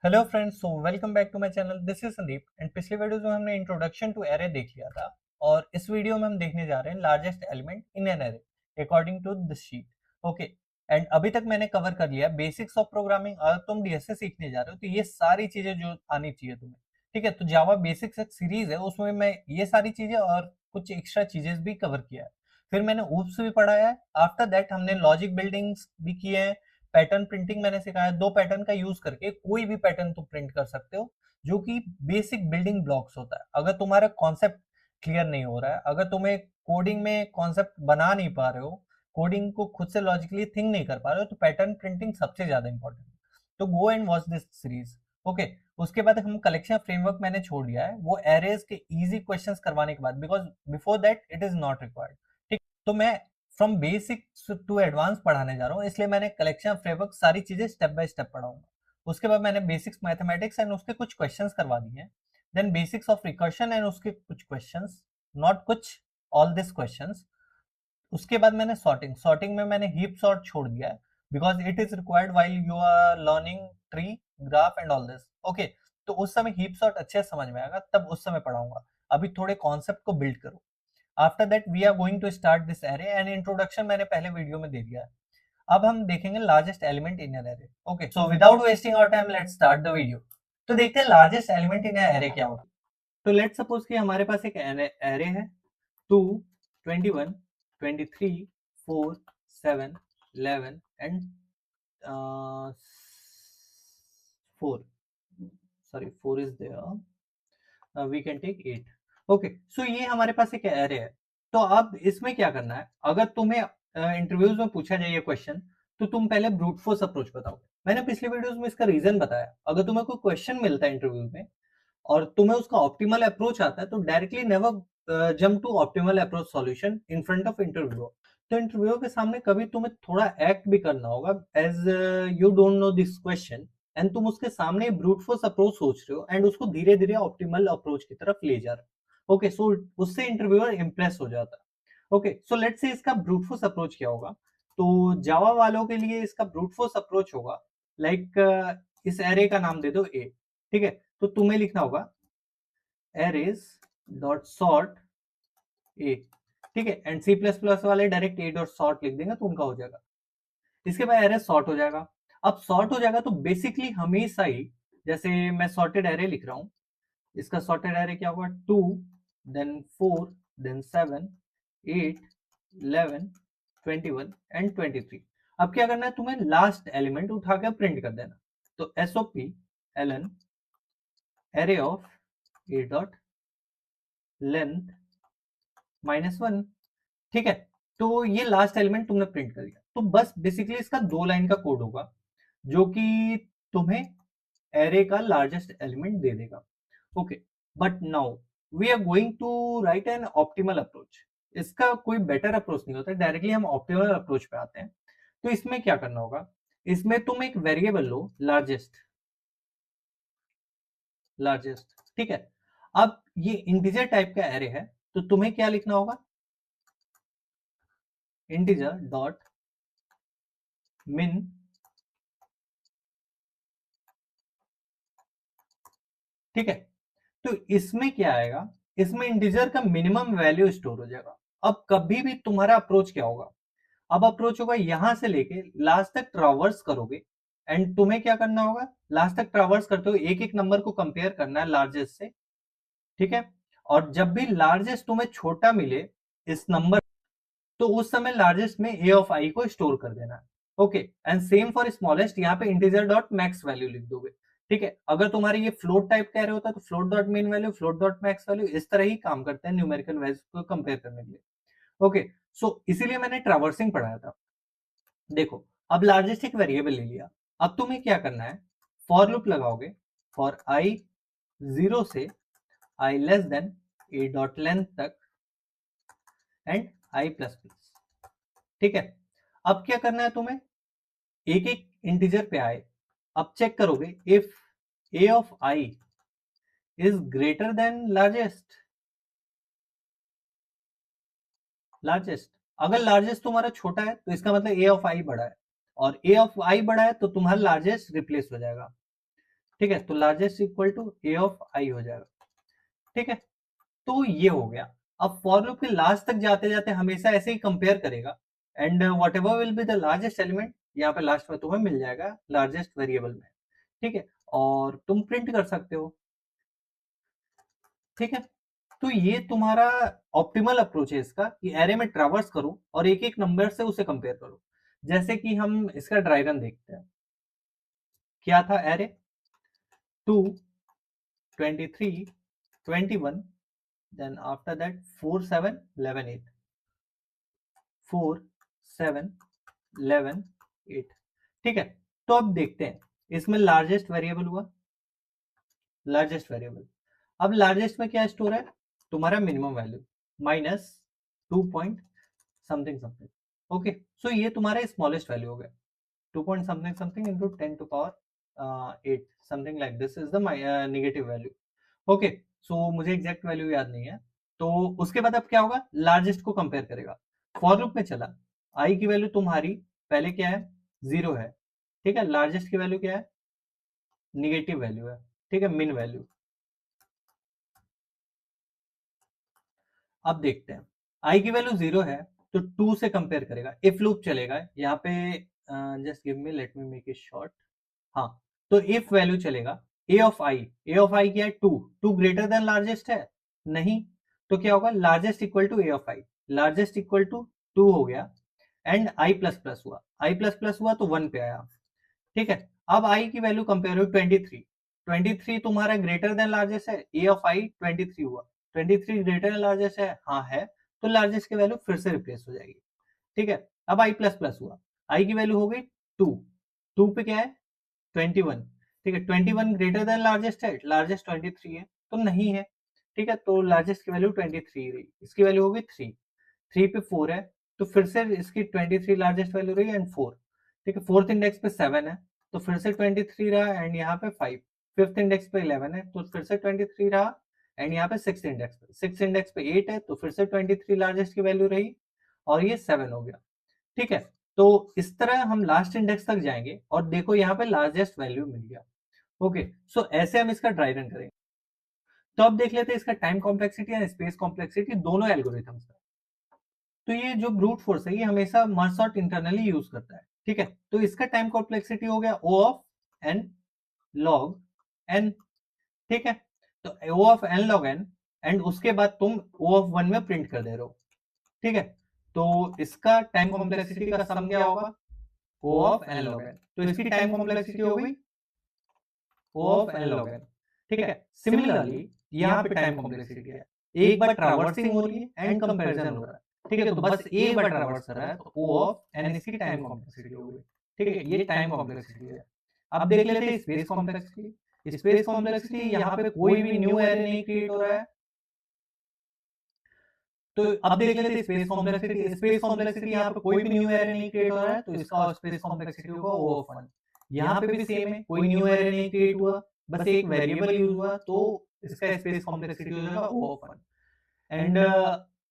Hello friends, so welcome back to my channel. This is Sandeep and पिछले videos में हमने introduction to array देख लिया था और इस वीडियो में हम देखने जा रहे हैं largest element in an array according to this sheet. Okay, and अभी तक मैंने कवर कर लिया बेसिक्स ऑफ प्रोग्रामिंग। अगर तुम डीएसए सीखने जा रहे हो तो ये सारी चीजें जो आनी चाहिए तुम्हें, ठीक है। तो जावा बेसिक्स एक सीरीज है, उसमें मैं ये सारी चीजें और कुछ एक्स्ट्रा चीजें भी कवर किया है। फिर मैंने ऊप्स भी पढ़ाया है। आफ्टर दैट हमने लॉजिक बिल्डिंग्स भी किए हैं। पैटर्न प्रिंटिंग मैंने सिखाया, दो पैटर्न का यूज करके कोई भी पैटर्न तुम प्रिंट कर सकते हो, जो कि बेसिक बिल्डिंग ब्लॉक्स होता है। अगर तुम्हारा कॉन्सेप्ट क्लियर नहीं हो रहा है, अगर तुम्हें कोडिंग में कॉन्सेप्ट बना नहीं पा रहे हो, कोडिंग को खुद से लॉजिकली थिंक नहीं कर पा रहे हो, तो पैटर्न प्रिंटिंग सबसे ज्यादा इंपॉर्टेंट है। तो go and watch this series. Okay, उसके बाद हम कलेक्शन फ्रेमवर्क मैंने छोड़ दिया है, वो एरेज के इजी क्वेश्चंस करवाने के बाद, because before that it is not required. ठीक, तो मैं फ्रॉम बेसिक टू एडवांस पढ़ाने जा रहा हूँ, इसलिए मैंने कलेक्शन फ्रेमवर्क सारी चीजें स्टेप बाय स्टेप पढ़ाऊंगा। उसके बाद मैंने बेसिक्स मैथमेटिक्स एंड उसके कुछ क्वेश्चंस करवा दिए हैं। Then basics of recursion and उसके कुछ क्वेश्चंस, नॉट कुछ, ऑल दिस क्वेश्चंस। उसके बाद मैंने सॉर्टिंग सॉर्टिंग में मैंने हीप सॉर्ट छोड़ दिया है, because it is required while you are learning tree, graph and all this. Okay, तो उस समय हीप सॉर्ट अच्छे से समझ में आएगा, तब उस समय पढ़ाऊंगा। अभी थोड़े कॉन्सेप्ट को बिल्ड करो। After that we are going to start this array and introduction मैंने पहले वीडियो में दे दिया है। अब हम देखेंगे largest element in an array. Okay, so without wasting our time let's start the video. तो देखते हैं लार्जेस्ट एलिमेंट इन एरे क्या होता है। तो लेट्स सपोज कि हमारे पास एक एरे है, 2, 21, 23, 4, 7, 11 and 4, sorry 4 is there, we can take 8। Okay, so ये हमारे पास एक एरे है। तो अब इसमें क्या करना है, अगर तुम्हें इंटरव्यूज में पूछा जाए ये क्वेश्चन, तो तुम पहले ब्रूट फोर्स अप्रोच बताओगे। मैंने पिछले वीडियोस में इसका रीजन बताया। अगर तुम्हें कोई क्वेश्चन मिलता है इंटरव्यू में और तुम्हें उसका ऑप्टिमल अप्रोच आता है, तो directly never jump to optimal approach solution in front of interview. तो इंटरव्यू के सामने कभी तुम्हें थोड़ा एक्ट भी करना होगा, as you don't know this question and तुम उसके सामने ब्रूट फोर्स अप्रोच सोच रहे हो एंड उसको धीरे धीरे ऑप्टिमल अप्रोच की तरफ ले जा रहे हो। ओके, सो उससे इंटरव्यूअर इंप्रेस हो जाता है। ओके, सो लेट्स से इसका ब्रूट फोर्स अप्रोच क्या होगा। तो जावा वालों के लिए इसका ब्रूट फोर्स अप्रोच होगा, लाइक इस एरे का नाम दे दो ए। ठीक है, तो तुम्हें लिखना होगा arrays डॉट सॉर्ट ए। ठीक है, एंड सी प्लस प्लस वाले डायरेक्ट ए डॉट सॉर्ट लिख देंगे तो उनका हो जाएगा। इसके बाद एरे सॉर्ट हो जाएगा। अब सॉर्ट हो जाएगा तो बेसिकली हमेशा ही, जैसे मैं सॉर्टेड एरे लिख रहा हूं, इसका सॉर्टेड एरे क्या होगा, 2, देन 4, देन 7, 8, 11, 21 एंड 23। अब क्या करना है, तुम्हें लास्ट एलिमेंट उठा कर प्रिंट कर देना। तो SOP ln array of A dot length -1। ठीक है, तो ये लास्ट एलिमेंट तुमने प्रिंट कर दिया। तो बस बेसिकली इसका 2 लाइन का कोड होगा, जो कि तुम्हें एरे का लार्जेस्ट एलिमेंट दे देगा। Okay, but now we are going to write an optimal approach. इसका कोई बेटर अप्रोच नहीं होता, डायरेक्टली हम ऑप्टिमल अप्रोच पे आते हैं। तो इसमें क्या करना होगा, इसमें तुम एक वेरिएबल लो, लार्जेस्ट। लार्जेस्ट, ठीक है। अब ये इंटीजर टाइप का एरे है, तो तुम्हें क्या लिखना होगा, इंटीजर डॉट मिन। ठीक है, तो इसमें क्या आएगा, इसमें इंटीजर का मिनिमम वैल्यू स्टोर हो जाएगा। अब कभी भी तुम्हारा अप्रोच क्या होगा, अब अप्रोच होगा यहां से लेके लास्ट तक ट्रावर्स करोगे, एंड तुम्हें क्या करना होगा, लास्ट तक ट्रावर्स करते हो एक एक नंबर को कंपेयर करना है लार्जेस्ट से। ठीक है, और जब भी लार्जेस्ट तुम्हें छोटा मिले इस नंबर, तो उस समय लार्जेस्ट में ए ऑफ आई को स्टोर कर देना है। Okay, and same for smallest, यहाँ पे इंटीजर डॉट मैक्स वैल्यू लिख दोगे। ठीक है, अगर तुम्हारे ये फ्लोट टाइप का एरे होता है तो float dot main value, float dot max value, इस तरह ही काम करते हैं न्यूमेरिकल वैल्यूज को कंपेयर करने के लिए। ओके, सो इसीलिए मैंने ट्रावर्सिंग पढ़ाया था। देखो, अब लार्जेस्ट एक वेरिएबल ले लिया। अब तुम्हें क्या करना है, फॉर लूप लगाओगे फॉर आई 0 से I less than A dot length तक एंड आई प्लस प्लस। ठीक है, अब क्या करना है तुम्हें, एक एक इंटीजर पे आए। अब चेक करोगे if A of I is greater than largest. Largest, अगर लार्जेस्ट तुम्हारा छोटा है तो इसका मतलब ए ऑफ आई बड़ा है, और ए ऑफ आई बड़ा है तो तुम्हारा लार्जेस्ट रिप्लेस हो जाएगा। ठीक है, तो largest equal to A of I हो जाएगा। ठीक है, तो ये हो गया। अब फॉर लूप के लास्ट तक जाते जाते हमेशा ऐसे ही कंपेयर करेगा, and what ever will be the largest element, यहाँ पे लास्ट में तुम्हें मिल जाएगा लार्जेस्ट वेरिएबल में। ठीक है, और तुम प्रिंट कर सकते हो। ठीक है, तो ये तुम्हारा ऑप्टिमल अप्रोच है इसका, कि एरे में ट्रैवर्स करो और एक एक नंबर से उसे कंपेयर करो। जैसे कि हम इसका ड्राई रन देखते हैं। क्या था एरे? 2, 23, 21, then after that 4, 7, 11, 8, 4, 7, 11, 8। ठीक है, तो अब देखते हैं इसमें लार्जेस्ट वेरिएबल हुआ, लार्जेस्ट वेरिएबल। अब लार्जेस्ट में क्या स्टोर है? तुम्हारा minimum value minus 2 point something something. Okay, so ये तुम्हारा स्मॉलेस्ट वैल्यू हो गया, 2 point something something into 10 to power 8, something like this is the negative value. Okay, so मुझे एग्जैक्ट वैल्यू याद नहीं है। तो उसके बाद अब क्या होगा? लार्जेस्ट को कंपेयर करेगा। फॉर लूप में चला, आई की वैल्यू तुम्हारी पहले क्या है? 0 है। ठीक है, लार्जेस्ट की वैल्यू क्या है? निगेटिव वैल्यू है। ठीक है, मिन वैल्यू। अब देखते हैं, आई की वैल्यू 0 है तो 2 से कंपेयर करेगा, इफ लूप चलेगा यहाँ पे। Just give me, let me make it short. हाँ, तो इफ वैल्यू चलेगा, ए ऑफ आई, ए ऑफ आई क्या है? 2, 2 ग्रेटर देन लार्जेस्ट है? नहीं, तो क्या होगा? Largest equal to A of I, largest equal to 2 हो गया, एंड आई प्लस प्लस हुआ, आई प्लस प्लस हुआ तो 1 पे आया। ठीक है, अब आई की वैल्यू कंपेयर हुई 23, 23 तुम्हारा ग्रेटर देन लार्जेस्ट है, ए ऑफ आई 23 हुआ, 23 ग्रेटर देन लार्जेस्ट है, हाँ है, तो लार्जेस्ट की वैल्यू फिर से रिप्लेस हो जाएगी। ठीक है, अब आई प्लस प्लस हुआ, आई की वैल्यू हो गई 2, 2 पे क्या है? 21। ठीक है, 21 ग्रेटर देन लार्जेस्ट है, लार्जेस्ट 23 है तो नहीं है। ठीक है, तो लार्जेस्ट की वैल्यू 23 रही, इसकी वैल्यू होगी 3, 3 पे 4 है, तो फिर से इसकी 23 लार्जेस्ट वैल्यू रही एंड 4। ठीक है, फोर्थ इंडेक्स पे 7 है तो फिर से 23 रहा एंड यहाँ पे 5। फिफ्थ इंडेक्स पे 11 है तो फिर से 23 रहा, एंड यहाँ पे सिक्स इंडेक्स पे 8 है तो फिर से 23 लार्जेस्ट की वैल्यू रही, और ये 7 हो गया। ठीक है, तो इस तरह हम लास्ट इंडेक्स तक जाएंगे और देखो यहाँ पे लार्जेस्ट वैल्यू मिल गया। ओके, सो ऐसे हम इसका ड्राई रन करेंगे। तो अब देख लेते हैं इसका time complexity and space complexity दोनों एल्गोरिथम्स का। तो ये जो ब्रूट फोर्स है ये हमेशा मर्ज सॉर्ट इंटरनली यूज करता है। ठीक है, तो इसका टाइम कॉम्प्लेक्सिटी हो गया O of n log n। ठीक है, तो O of n log n, and उसके बाद तुम O ऑफ 1 में प्रिंट कर दे रहे हो। ठीक है, तो इसका टाइम कॉम्प्लेक्सिटी का सम क्या होगा? O of n log n, तो इसकी टाइम कॉम्प्लेक्सिटी हो गई O of n log n। ठीक है, सिमिलरली यहाँ पे टाइम कॉम्प्लेक्सिटी है, एक बार ट्रैवर्सिंग हो रही है एंड कंपैरिजन हो रहा है। ठीक है, तो बस एक बार ट्रैवर्स कर रहा है तो O ऑफ n इसकी टाइम कॉम्प्लेक्सिटी हो गई। ठीक है, ये टाइम कॉम्प्लेक्सिटी है। अब देख लेते हैं स्पेस कॉम्प्लेक्सिटी। स्पेस कॉम्प्लेक्सिटी यहाँ पे कोई भी न्यू एरे नहीं क्रिएट हो रहा है, तो अब देख लेते हैं स्पेस कॉम्प्लेक्सिटी। स्पेस कॉम्प्लेक्सिटी यहाँ पे कोई भी न्यू एरे नहीं क्रिएट हो रहा है तो इसका स्पेस कॉम्प्लेक्सिटी होगा O ऑफ 1। यहाँ पे भी सेम है, कोई न्यू एरे नहीं क्रिएट हुआ, बस एक वेरिएबल यूज हुआ, तो इसका स्पेस कॉम्प्लेक्सिटी हो जाएगा O ऑफ 1। एंड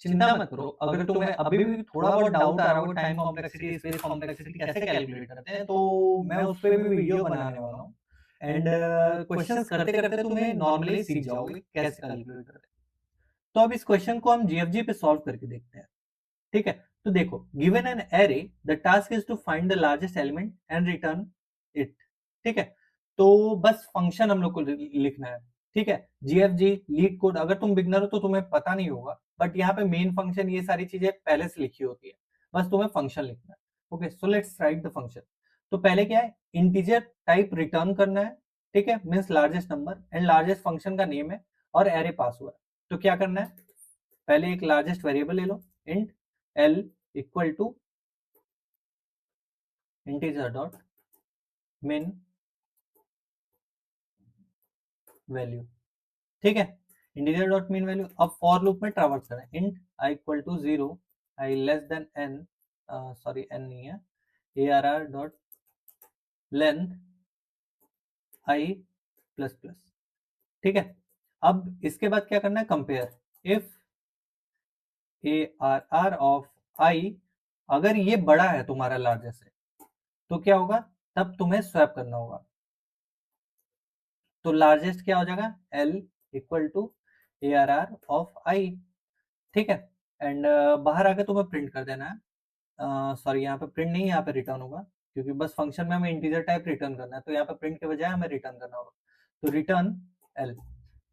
चिंता मत करो, अगर तुम्हें अभी भी थोड़ा बहुत डाउट आ रहा हो टाइम कॉम्प्लेक्सिटी स्पेस कॉम्प्लेक्सिटी कैसे कैलकुलेट करते हैं, तो मैं उस पर भी वीडियो बनाने वाला हूँ, एंड क्वेश्चंस करते करते तुम्हें नॉर्मली सीख जाओगे कैसे कैलकुलेट करते हैं। तो अब इस क्वेश्चन को हम जीएफजी पे सॉल्व करके देखते हैं। ठीक है, तो देखो, given an array the task is to find the largest element and return it. ठीक है, तो बस फंक्शन हम लोग को लिखना है। ठीक है, जीएफजी लीड कोड, अगर तुम बिगनर हो तो तुम्हें पता नहीं होगा, बट यहाँ पे मेन फंक्शन ये सारी चीजें पहले से लिखी होती है, बस तुम्हें फंक्शन लिखना है। Okay, so let's write the function. तो पहले क्या है? इंटीजर टाइप रिटर्न करना है। ठीक है, means largest number, and largest function का नेम है और एरे पास हुआ है। तो क्या करना है? पहले एक लार्जेस्ट वेरिएबल ले लो, int l equal to integer dot min value. ठीक है, इंटीजर डॉट मिन वैल्यू। अब फॉर लूप में ट्रैवर्स करें, int i equal to 0, i less than n, sorry n नहीं है, arr dot length i plus plus. ठीक है, अब इसके बाद क्या करना है? Compare if arr of i, अगर ये बड़ा है तुम्हारा लार्जेस्ट से तो क्या होगा? तब तुम्हें स्वैप करना होगा। तो लार्जेस्ट क्या हो जाएगा, L equal to ARR of I, ठीक है। एंड बाहर आके तुम्हें प्रिंट कर देना है, सॉरी यहाँ पे प्रिंट नहीं, यहाँ पे रिटर्न होगा, क्योंकि बस फंक्शन में हमें इंटीजर टाइप रिटर्न करना है, तो यहाँ पे प्रिंट के बजाय हमें रिटर्न करना होगा, तो रिटर्न L,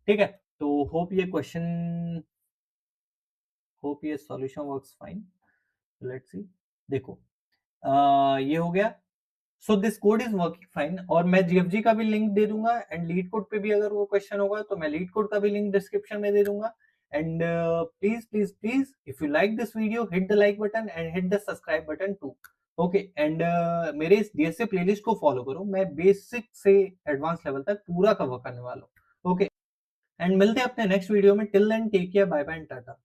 ठीक है। तो होप ये solution works fine, let's see, देखो ये हो गया। So this code is working fine, और मैं जीएफजी का भी लिंक दे दूंगा, एंड लीड कोड पे भी अगर वो क्वेश्चन होगा तो मैं लीड कोड का भी लिंक डिस्क्रिप्शन में दे दूंगा। And please please please, if you like this video, hit the like button and hit the subscribe button too, okay. एंड मेरे इस डीएसए प्लेलिस्ट को फॉलो करो, मैं बेसिक से एडवांस लेवल तक पूरा कवर करने वाला हूँ, ओके। एंड मिलते हैं अपने नेक्स्ट वीडियो में, till then take care, bye bye and Tata.